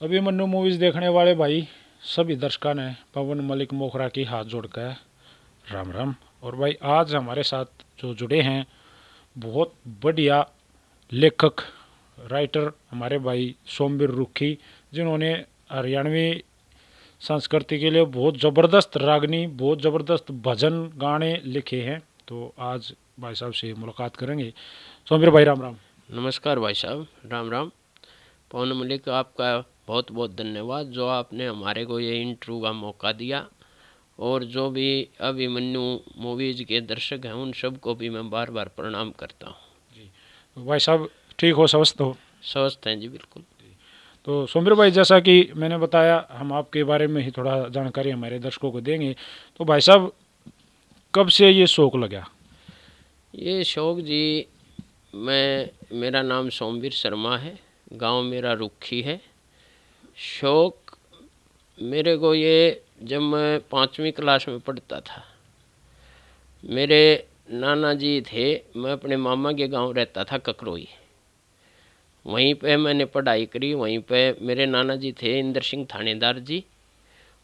Abhimanyu movies देखने वाले भाई सभी दर्शकों ने पवन मलिक मोखरा की हाथ जोड़कर राम राम। और भाई आज हमारे साथ जो जुड़े हैं बहुत बढ़िया लेखक राइटर हमारे भाई सोमवीर रुखी, जिन्होंने हरियाणवी संस्कृति के लिए बहुत ज़बरदस्त रागनी बहुत ज़बरदस्त भजन गाने लिखे हैं। तो आज भाई साहब से मुलाकात करेंगे। सोमवीर भाई राम राम। नमस्कार भाई साहब, राम राम। पवन मलिक, आपका बहुत बहुत धन्यवाद जो आपने हमारे को ये इंटरव्यू का मौका दिया। और जो भी अभिमन्यु मूवीज़ के दर्शक हैं उन सबको भी मैं बार बार प्रणाम करता हूँ। जी भाई साहब ठीक हो, स्वस्थ हो? स्वस्थ हैं जी, बिल्कुल। तो सोमवीर भाई जैसा कि मैंने बताया हम आपके बारे में ही थोड़ा जानकारी हमारे दर्शकों को देंगे। तो भाई साहब कब से ये शौक लगा? ये शौक जी, मेरा नाम सोमवीर शर्मा है, गांव मेरा रुखी है। शौक मेरे को ये जब मैं 5वीं क्लास में पढ़ता था, मेरे नाना जी थे, मैं अपने मामा के गांव रहता था ककरोई, वहीं पे मैंने पढ़ाई करी। वहीं पे मेरे नाना जी थे इंद्र सिंह थानेदार जी,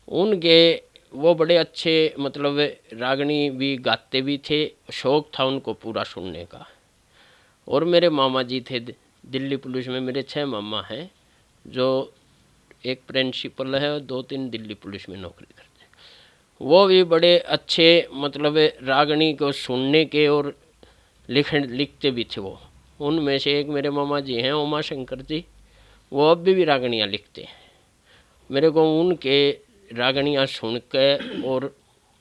उनके वो बड़े अच्छे मतलब रागनी भी गाते भी थे, शौक था उनको पूरा सुनने का। और मेरे मामा जी थे दिल्ली पुलिस में, मेरे 6 मामा हैं, जो एक प्रिंसिपल है और 2-3 दिल्ली पुलिस में नौकरी करते हैं। वो भी बड़े अच्छे मतलब रागनी को सुनने के और लिखते भी थे वो। उनमें से एक मेरे मामा जी हैं उमा शंकर जी, वो अब भी रागनियाँ लिखते हैं। मेरे को उनके रागनियाँ सुन के और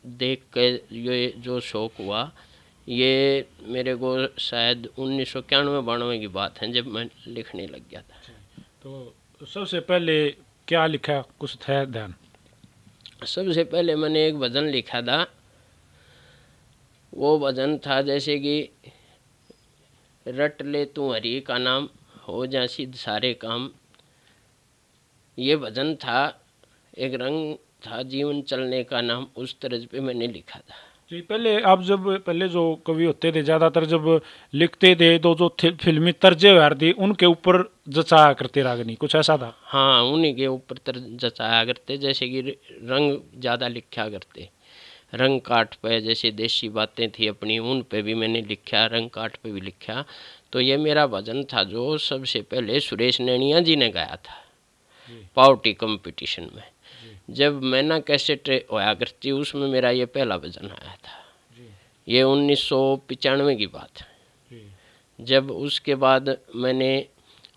देख के ये जो शौक हुआ, ये मेरे को शायद 1991-92 की बात है जब मैं लिखने लग गया था। तो सबसे पहले क्या लिखा, कुछ था ध्यान? सबसे पहले मैंने एक भजन लिखा था। वो भजन था जैसे कि रट ले तू हरि का नाम, हो जा सिद्ध सारे काम। ये भजन था, एक रंग था जीवन चलने का नाम, उस तरज पे मैंने लिखा था। जी पहले आप जब पहले जो कवि होते थे ज़्यादातर जब लिखते थे तो जो फिल्मी तर्जे वार थी उनके ऊपर जचाया करते रागनी, कुछ ऐसा था? हाँ, उन्हीं के ऊपर जचाया करते, जैसे कि रंग ज़्यादा लिखा करते। रंग काठ पे जैसे देसी बातें थी अपनी, उन पे भी मैंने लिखा, रंग काठ पे भी लिखा। तो ये मेरा भजन था जो सबसे पहले सुरेश नैनिया जी ने गाया था पावटी कंपटीशन में। जब मैना कैसेट होया करती उसमें मेरा ये पहला भजन आया था। ये 1995 की बात है। जब उसके बाद मैंने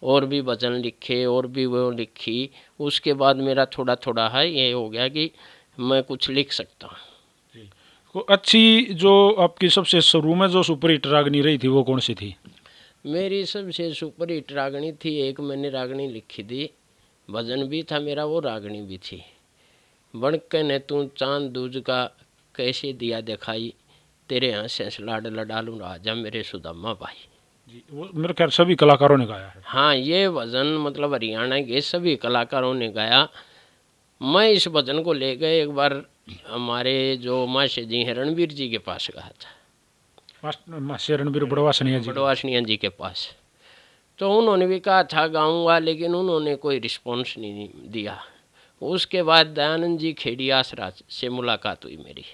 और भी भजन लिखे और भी वो लिखी, उसके बाद मेरा थोड़ा थोड़ा है ये हो गया कि मैं कुछ लिख सकता हूँ। को अच्छी जो आपकी सबसे शुरू में जो सुपर हिट रागनी रही थी वो कौन सी थी? मेरी सबसे सुपर हिट रागनी थी, एक मैंने रागनी लिखी थी, भजन भी था मेरा, वो रागनी भी थी। बनके ने तू चांद दूज का कैसे दिया दिखाई, तेरे यहाँ से लाड लडालू राजा मेरे सुदामा भाई। जी वो मेरे ख्याल सभी कलाकारों ने गाया है। हाँ, ये भजन मतलब हरियाणा के सभी कलाकारों ने गाया। मैं इस भजन को ले गए एक बार हमारे जो माशे जी हैं रणवीर जी के पास गया था, मास्टर रणबीर बड़वासनिया जी के पास। तो उन्होंने भी कहा था गाऊंगा, लेकिन उन्होंने कोई रिस्पॉन्स नहीं दिया। उसके बाद दयानंद जी खेड़ी आसरा से मुलाकात हुई मेरी।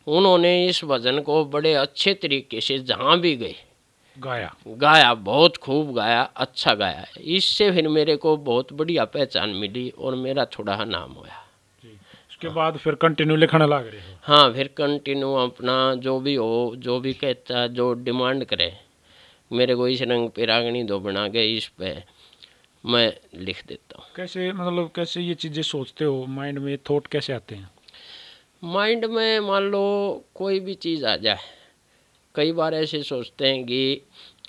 उन्होंने इस भजन को बड़े अच्छे तरीके से जहाँ भी गए गाया, बहुत खूब गाया, अच्छा गाया। इससे फिर मेरे को बहुत बढ़िया पहचान मिली और मेरा थोड़ा नाम हुआ। उसके बाद फिर कंटिन्यू लिखना लग रहे हो? हाँ, फिर कंटिन्यू अपना जो भी हो, जो भी कहता जो डिमांड करे, मेरे को इस रंग पे रागनी दो बना के, इस पे मैं लिख देता हूँ। कैसे मतलब कैसे ये चीज़ें सोचते हो, माइंड में थॉट कैसे आते हैं? माइंड में मान लो कोई भी चीज़ आ जाए, कई बार ऐसे सोचते हैं कि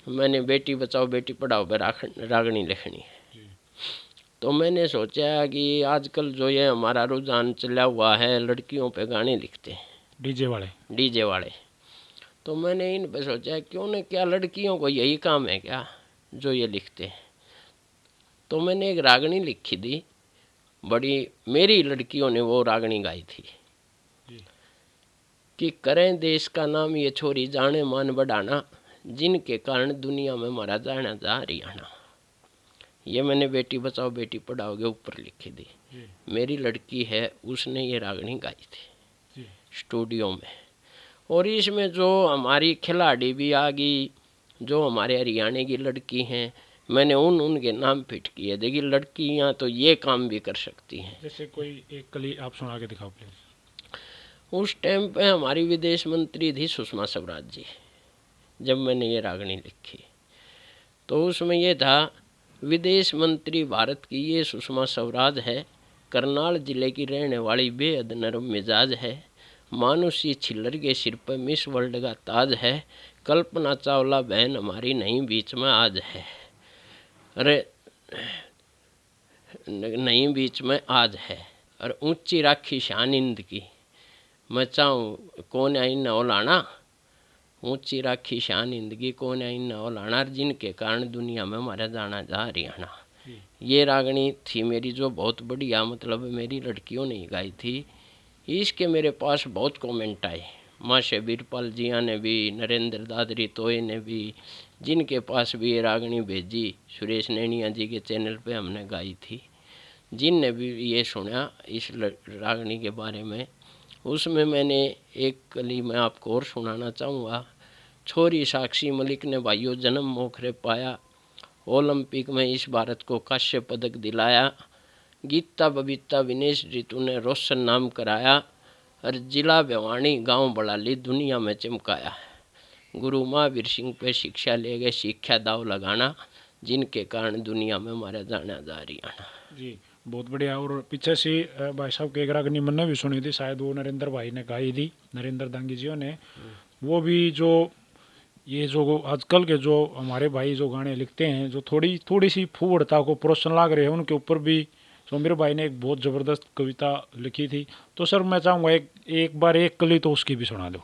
मैंने बेटी बचाओ बेटी पढ़ाओ पे रागनी लिखनी है। तो मैंने सोचा कि आजकल जो ये हमारा रुझान चला हुआ है, लड़कियों पे गाने लिखते हैं, डीजे वाले। तो मैंने इन पे सोचा क्यों न, क्या लड़कियों को यही काम है क्या जो ये लिखते हैं। तो मैंने एक रागनी लिखी थी, बड़ी मेरी लड़कियों ने वो रागनी गाई थी कि करें देश का नाम ये छोरी जाने मान बढ़ाना, जिनके कारण दुनिया में मारा जाना जा हरियाणा। ये मैंने बेटी बचाओ बेटी पढ़ाओ के ऊपर लिखी थी। जी मेरी लड़की है, उसने ये रागनी गाई थी जी स्टूडियो में। और इसमें जो हमारी खिलाड़ी भी आ गई, जो हमारे हरियाणा की लड़की हैं, मैंने उनके नाम फिट किए। देखिए लड़कियां तो ये काम भी कर सकती हैं। जैसे कोई एक कली आप सुना के दिखाओ प्लीज। उस टाइम पे हमारी विदेश मंत्री थी सुषमा स्वराज जी। जब मैंने ये रागनी लिखी तो उसमें ये था, विदेश मंत्री भारत की ये सुषमा स्वराज है, करनाल जिले की रहने वाली बेहद नरम मिजाज है, मानुषी छिल्लर के सिर पर मिस वर्ल्ड का ताज है, कल्पना चावला बहन हमारी नहीं बीच में आज है। अरे नहीं बीच में आज है, और ऊंची राखी शान इंद की, मैं चाहूँ कौन आई न ओलाना, ऊंची राखी शान इंद की कौन आई न ओलाना, जिनके कारण दुनिया में हमारा जाना जा हरियाणा। ये रागनी थी मेरी, जो बहुत बढ़िया मतलब मेरी लड़कियों ने गाई थी। इसके मेरे पास बहुत कमेंट आए, माँ से बीरपाल जिया ने भी, नरेंद्र दादरी तोय ने भी, जिनके पास भी ये रागनी भेजी। सुरेश नैनिया जी के चैनल पे हमने गाई थी, जिनने भी ये सुना इस रागनी के बारे में। उसमें मैंने एक कली मैं आपको और सुनाना चाहूँगा। छोरी साक्षी मलिक ने भाइयों जन्म मोखरे पाया, ओलंपिक में इस भारत को कांस्य पदक दिलाया, गीता बबीता विनेश रितु ने रोशन नाम कराया, और जिला भिवानी गांव बड़ाली दुनिया में चमकाया। गुरु महावीर सिंह पे शिक्षा ले गए, शिक्षा दाव लगाना, जिनके कारण दुनिया में हमारा जाना जा हरियाणा। जी बहुत बढ़िया। और पीछे से भाई साहब की एक रागनी मैंने भी सुनी थी, शायद वो नरेंद्र भाई ने गाई थी, नरेंद्र दांगी जी ने। वो भी जो ये जो आजकल के जो हमारे भाई जो गाने लिखते हैं, जो थोड़ी थोड़ी सी फूहड़ता को प्रोत्साहन लाग रहे हैं, उनके ऊपर भी सोमवीर भाई ने एक बहुत ज़बरदस्त कविता लिखी थी। तो सर मैं चाहूँगा एक बार एक कली तो उसकी भी सुना दो।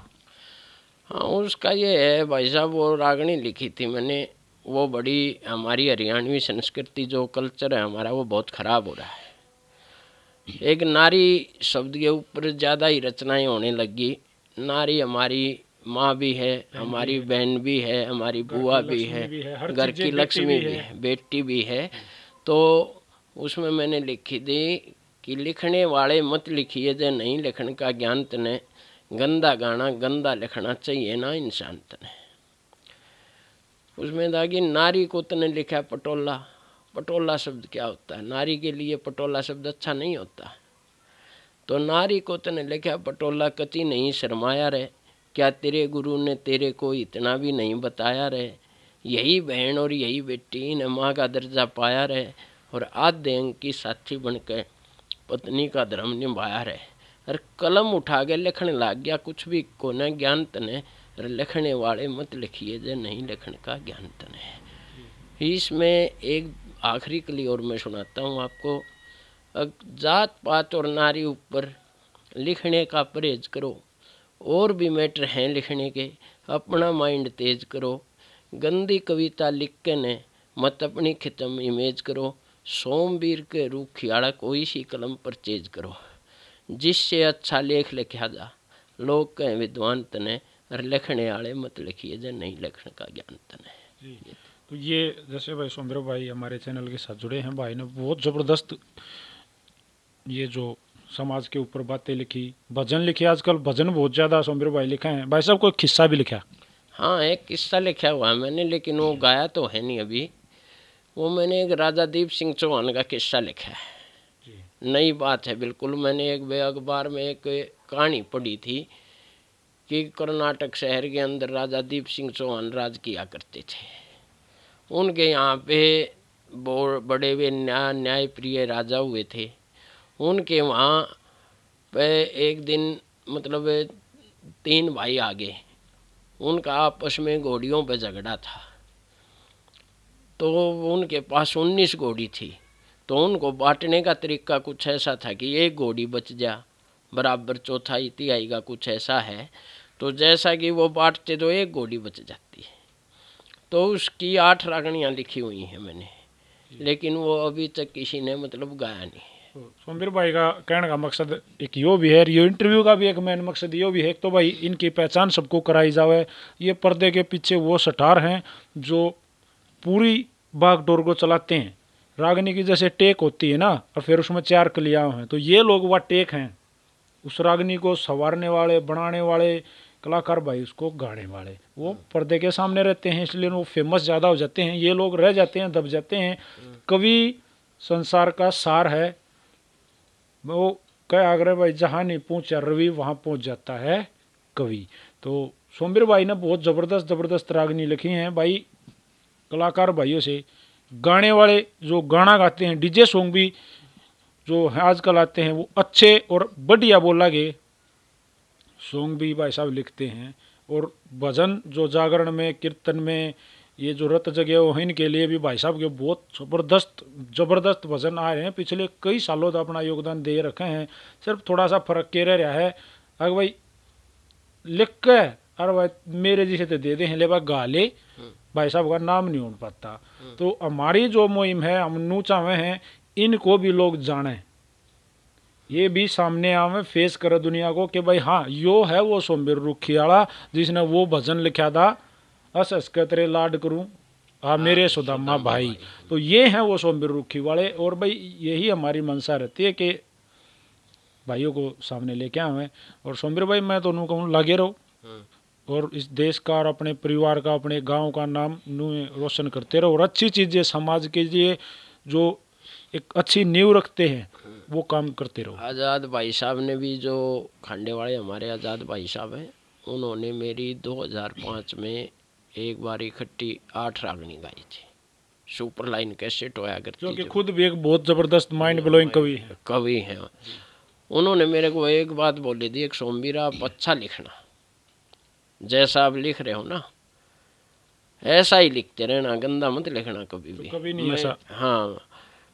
हाँ, उसका ये है भाई साहब, वो रागनी लिखी थी मैंने, वो बड़ी हमारी हरियाणवी संस्कृति जो कल्चर है हमारा, वो बहुत ख़राब हो रहा है। एक नारी शब्द के ऊपर ज़्यादा ही रचनाएं होने लगी। नारी हमारी माँ भी है, हमारी बहन भी है, हमारी बुआ भी है, घर की लक्ष्मी भी है, बेटी भी है। तो उसमें मैंने लिखी थी कि लिखने वाले मत लिखिए जे नहीं लिखने का ज्ञान तने, गंदा गाना गंदा लिखना चाहिए ना इंसान तने। उसमें था कि नारी को तने लिखा पटोला। पटोला शब्द क्या होता है? नारी के लिए पटोला शब्द अच्छा नहीं होता। तो नारी को तने लिखा पटोला, कति नहीं शर्माया रे, क्या तेरे गुरु ने तेरे को इतना भी नहीं बताया रे, यही बहन और यही बेटी ने माँ का दर्जा पाया रे, और आधे अंग की साथी बनकर पत्नी का धर्म निभाया रे। और कलम उठा के लिखने लग गया, कुछ भी कोने ज्ञान तने, और लिखने वाले मत लिखिए जे नहीं लिखने का ज्ञान तने। इसमें एक आखिरी कली और मैं सुनाता हूँ आपको। जात पात और नारी ऊपर लिखने का परहेज करो, और भी मैटर हैं लिखने के, अपना माइंड तेज करो, गंदी कविता लिख के ने मत अपनी खत्म इमेज करो, सोमवीर के रूख खियाड़ा कोई सी कलम पर चेज करो, जिससे अच्छा लेख लिखा जा, लोग कहें विद्वान तने, और लिखने वाले मत लिखिए जे नहीं लिखने का ज्ञान तने। तो ये जैसे भाई सोमवीर भाई हमारे चैनल के साथ जुड़े हैं, भाई ने बहुत ज़बरदस्त ये जो समाज के ऊपर बातें लिखी, भजन लिखे। आजकल भजन बहुत ज़्यादा सोमवीर भाई लिखे हैं। भाई साहब कोई किस्सा भी लिखा? हाँ, एक किस्सा लिखा हुआ है मैंने, लेकिन वो गाया तो है नहीं अभी। वो मैंने एक राजा दीप सिंह चौहान का किस्सा लिखा है, नई बात है बिल्कुल। मैंने एक अखबार में एक कहानी पढ़ी थी कि कर्नाटक शहर के अंदर राजा दीप सिंह चौहान राज किया करते थे। उनके यहाँ पे बड़े वे न्याय प्रिय राजा हुए थे। उनके वहाँ पे एक दिन मतलब 3 भाई आ गए, उनका आपस में घोड़ियों पे झगड़ा था। तो उनके पास 19 घोड़ी थी, तो उनको बांटने का तरीका कुछ ऐसा था कि एक घोड़ी बच जा बराबर चौथाई तिहाई का कुछ ऐसा है। तो जैसा कि वो बांटते तो एक घोड़ी बच जाती है। तो उसकी 8 रागणियाँ लिखी हुई हैं मैंने, लेकिन वो अभी तक किसी ने मतलब गाया नहीं। सोमवीर भाई का कहने का मकसद एक यो भी है, ये इंटरव्यू का भी एक मेन मकसद यो भी है, तो भाई इनकी पहचान सबको कराई जावे। ये पर्दे के पीछे वो स्टार हैं जो पूरी बागडोर को चलाते हैं। रागनी की जैसे टेक होती है ना, और फिर उसमें 4 कलियां हैं, तो ये लोग वह टेक हैं, उस रागनी को संवारने वाले, बनाने वाले कलाकार भाई, उसको गाने वाले, वो पर्दे के सामने रहते हैं, इसलिए वो फेमस ज़्यादा हो जाते हैं। ये लोग रह जाते हैं, दब जाते हैं। कवि संसार का सार है, वो क्या आग्रह भाई, जहाँ नहीं पहुँचा रवि वहाँ पहुँच जाता है कवि। तो सोमवीर भाई ने बहुत ज़बरदस्त ज़बरदस्त रागनी लिखी हैं भाई। कलाकार भाइयों से गाने वाले जो गाना गाते हैं, डीजे सॉन्ग भी जो है आजकल आते हैं, वो अच्छे और बढ़िया बोला गए सॉन्ग भी भाई साहब लिखते हैं। और भजन जो जागरण में, कीर्तन में, ये जो रत जगह हो, इनके लिए भी भाई साहब के बहुत ज़बरदस्त ज़बरदस्त भजन आ रहे हैं, पिछले कई सालों से अपना योगदान दे रखे हैं। सिर्फ थोड़ा सा फर्क के रह रहा है, अगर भाई लिख के अरे भाई मेरे जैसे तो दे दे हैं, ले भाई गा ले, भाई साहब का नाम नहीं हो पाता। तो हमारी जो मुहिम है, हम नू चाहे हैं इनको भी लोग जाने, ये भी सामने आवे, फेस करे दुनिया को कि भाई हाँ यो है वो सोमवीर रुखी वाला जिसने वो भजन लिखा था, अस हस के तेरे लाड करूं हाँ मेरे सुदामा भाई। तो ये हैं वो सोमवीर रुखी वाले। और भाई यही हमारी मंशा रहती है कि भाइयों को सामने लेके आवे। और सोमवीर भाई मैं तो उन्होंने कहूँ लगे रहो, और इस देश का और अपने परिवार का, अपने गांव का नाम रोशन करते रहो, और अच्छी चीज़ें समाज के लिए जो एक अच्छी नींव रखते हैं वो काम करते रहो। आज़ाद भाई साहब ने भी, जो खांडे वाले हमारे आज़ाद भाई साहब हैं, उन्होंने मेरी 2005 में एक बार इकट्ठी 8 रागनी गाई थी। सुपर लाइन कैसेट होया करती, जो कि खुद भी एक बहुत ज़बरदस्त माइंड ब्लोइंग कवि हैं। उन्होंने मेरे को एक बात बोली थी, एक सोमवीर आप अच्छा लिखना, जैसा आप लिख रहे हो ना ऐसा ही लिखते रहना, गंदा मत लिखना कभी भी। कभी नहीं ऐसा। हाँ,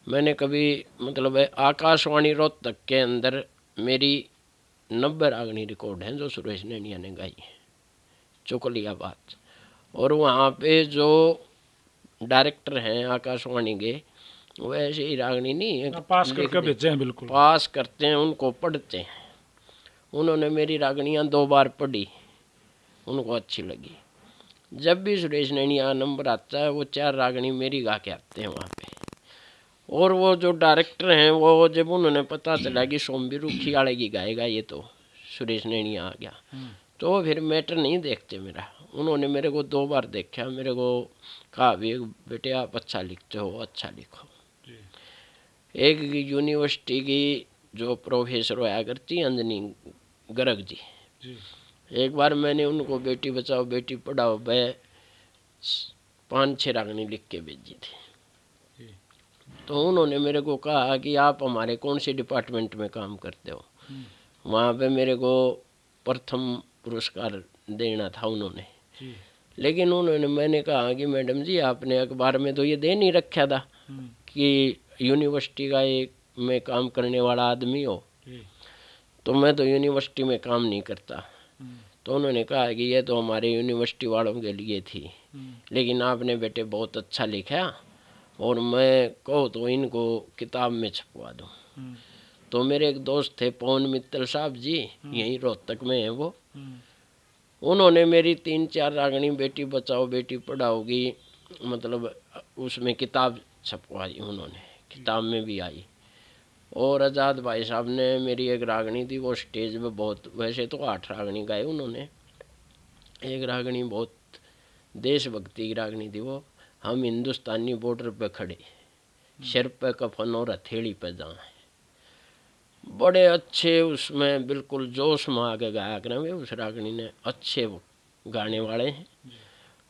मैंने कभी मतलब आकाशवाणी रोहतक के अंदर मेरी 90 रागनी रिकॉर्ड हैं जो सुरेश नैनिया ने गाई है, चुकलिया बात। और वहाँ पे जो डायरेक्टर हैं आकाशवाणी के, वो ऐसे ही रागनी नहीं है, पास करके भेजे हैं, बिल्कुल पास करते हैं, उनको पढ़ते हैं। उन्होंने मेरी रागनियाँ 2 बार पढ़ी, उनको अच्छी लगी। जब भी सुरेश नैनिया नंबर आता है, वो 4 रागनी मेरी गा के आते हैं वहाँ पे। और वो जो डायरेक्टर हैं, वो जब उन्होंने पता चला कि सोमवीर रुखी वाले की गाएगा ये, तो सुरेश नैनिया आ गया, तो फिर मैटर नहीं देखते मेरा। उन्होंने मेरे को 2 बार देखा, मेरे को कहा भी बेटे आप अच्छा लिखते हो, अच्छा लिखो। एक यूनिवर्सिटी की जो प्रोफेसर होया करती अंजनी गर्ग जी, एक बार मैंने उनको बेटी बचाओ बेटी पढ़ाओ में 5-6 रागनी लिख के भेजी थी। तो उन्होंने मेरे को कहा कि आप हमारे कौन से डिपार्टमेंट में काम करते हो। वहाँ पे मेरे को प्रथम पुरस्कार देना था उन्होंने, लेकिन उन्होंने, मैंने कहा कि मैडम जी आपने अखबार में तो ये दे नहीं रखा था कि यूनिवर्सिटी का एक में काम करने वाला आदमी हो, तो मैं तो यूनिवर्सिटी में काम नहीं करता। तो उन्होंने कहा कि ये तो हमारे यूनिवर्सिटी वालों के लिए थी, लेकिन आपने बेटे बहुत अच्छा लिखा, और मैं कहूँ तो इनको किताब में छपवा दूँ। तो मेरे एक दोस्त थे पवन मित्तल साहब जी, यहीं रोहतक में है वो, उन्होंने मेरी 3-4 रागनी बेटी बचाओ बेटी पढ़ाओ की मतलब उसमें किताब छपवाई, उन्होंने किताब में भी आई। और आज़ाद भाई साहब ने मेरी एक रागनी थी, वो स्टेज पे बहुत, वैसे तो 8 रागनी गाए उन्होंने, एक रागनी बहुत देशभक्ति की रागनी थी वो, हम हिंदुस्तानी बॉर्डर पे खड़े, सिर पे कफन और हथेली पे जाएं। बड़े अच्छे उसमें बिल्कुल जोश में आके गाया करें उस रागनी ने। अच्छे वो गाने वाले हैं,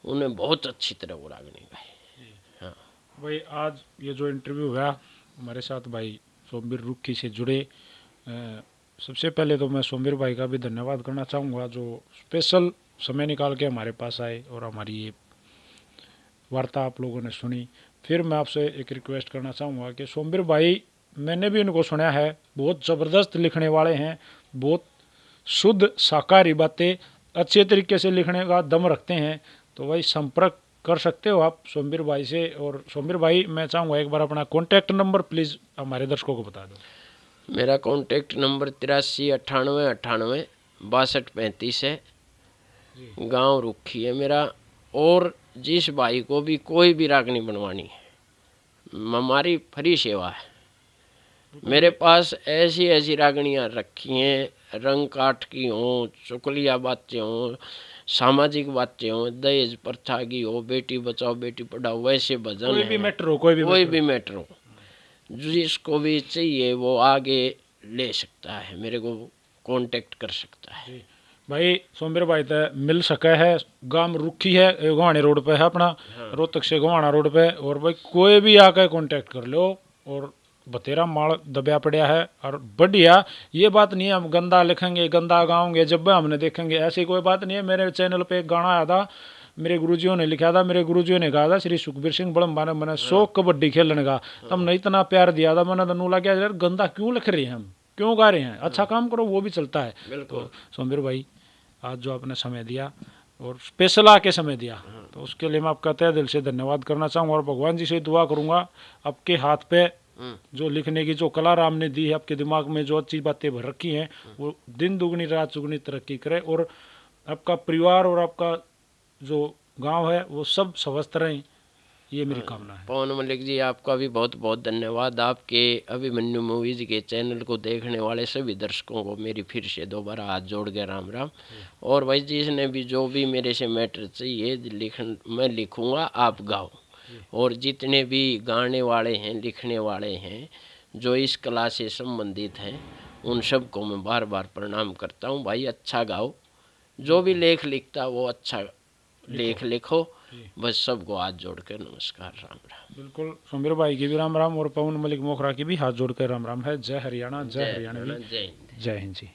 उन्हें बहुत अच्छी तरह वो रागनी गाई। हाँ भाई, आज ये जो इंटरव्यू हुआ हमारे साथ भाई सोमवीर रुखी से जुड़े, सबसे पहले तो मैं सोमवीर भाई का भी धन्यवाद करना चाहूँगा जो स्पेशल समय निकाल के हमारे पास आए और हमारी ये वार्ता आप लोगों ने सुनी। फिर मैं आपसे एक रिक्वेस्ट करना चाहूँगा कि सोमवीर भाई, मैंने भी उनको सुना है, बहुत ज़बरदस्त लिखने वाले हैं, बहुत शुद्ध शाकाहारी बातें अच्छे तरीके से लिखने का दम रखते हैं। तो भाई संपर्क कर सकते हो आप सोमवीर भाई से। और सोमवीर भाई, मैं चाहूँगा एक बार अपना कॉन्टैक्ट नंबर प्लीज़ हमारे दर्शकों को बता दो। मेरा कॉन्टैक्ट नंबर 83 98 98 62 35 है, गांव रुखी है मेरा। और जिस भाई को भी कोई भी रागनी बनवानी है, हमारी फ्री सेवा है। मेरे पास ऐसी ऐसी रागणियाँ रखी हैं, रंग काठ की हों, चुकलिया बातें हों, सामाजिक बातें हों, दहेज प्रथा की हो, बेटी बचाओ बेटी पढ़ाओ, वैसे भजन कोई भी हैं, मैटर हो, कोई भी मैटर हो, जिसको भी चाहिए वो आगे ले सकता है, मेरे को कांटेक्ट कर सकता है। भाई सोमवीर भाई तो मिल सके है। गांव रुखी है, गोहानी रोड पे है अपना, रोहतक से गोहाना रोड पे। और भाई कोई भी आकर कांटेक्ट कर लो। और बतेरा माल दबया पड़ा है और बढ़िया। ये बात नहीं है हम गंदा लिखेंगे, गंदा गाओगे, जब भी हमने देखेंगे, ऐसी कोई बात नहीं है। मेरे चैनल पे एक गाना आया था, मेरे गुरुजियों ने लिखा था, मेरे गुरुजियों ने कहा था, श्री सुखबीर सिंह बड़म्बा ने, मैंने शौक कबड्डी खेलने का, तुमने इतना प्यार दिया था, मैंने तनु लगा यार गंदा क्यों लिख रहे हैं, हम क्यों गा रहे हैं, अच्छा काम करो, वो भी चलता है। तो सोमवीर भाई आज जो आपने समय दिया और स्पेशल आके समय दिया, तो उसके लिए मैं आपका तहे दिल से धन्यवाद करना चाहूँगा। और भगवान जी से दुआ करूँगा आपके हाथ पे जो लिखने की जो कला राम ने दी है, आपके दिमाग में जो अच्छी बातें भर रखी हैं, वो दिन दुगनी रात चुगनी तरक्की करे। और आपका परिवार और आपका जो गांव है वो सब स्वस्थ रहें, ये मेरी कामना है। पवन मलिक जी, आपका भी बहुत बहुत धन्यवाद। आपके अभिमन्यु मूवीज के चैनल को देखने वाले सभी दर्शकों को मेरी फिर से दोबारा हाथ जोड़ के राम राम। और भाई जिसने भी जो भी मेरे से मैटर चाहिए मैं लिखूँगा, आप गाओ। और जितने भी गाने वाले हैं, लिखने वाले हैं, जो इस कला से संबंधित हैं, उन सबको मैं बार बार प्रणाम करता हूँ। भाई अच्छा गाओ, जो भी लेख लिखता वो अच्छा लेख लिखो। बस सबको हाथ जोड़ कर नमस्कार, राम राम। बिल्कुल, सोमवीर भाई की भी राम राम और पवन मलिक मोखरा की भी हाथ जोड़ कर राम राम है। जय हरियाणा, जय हरियाणवी, जय हिंद। जय हिंद जी।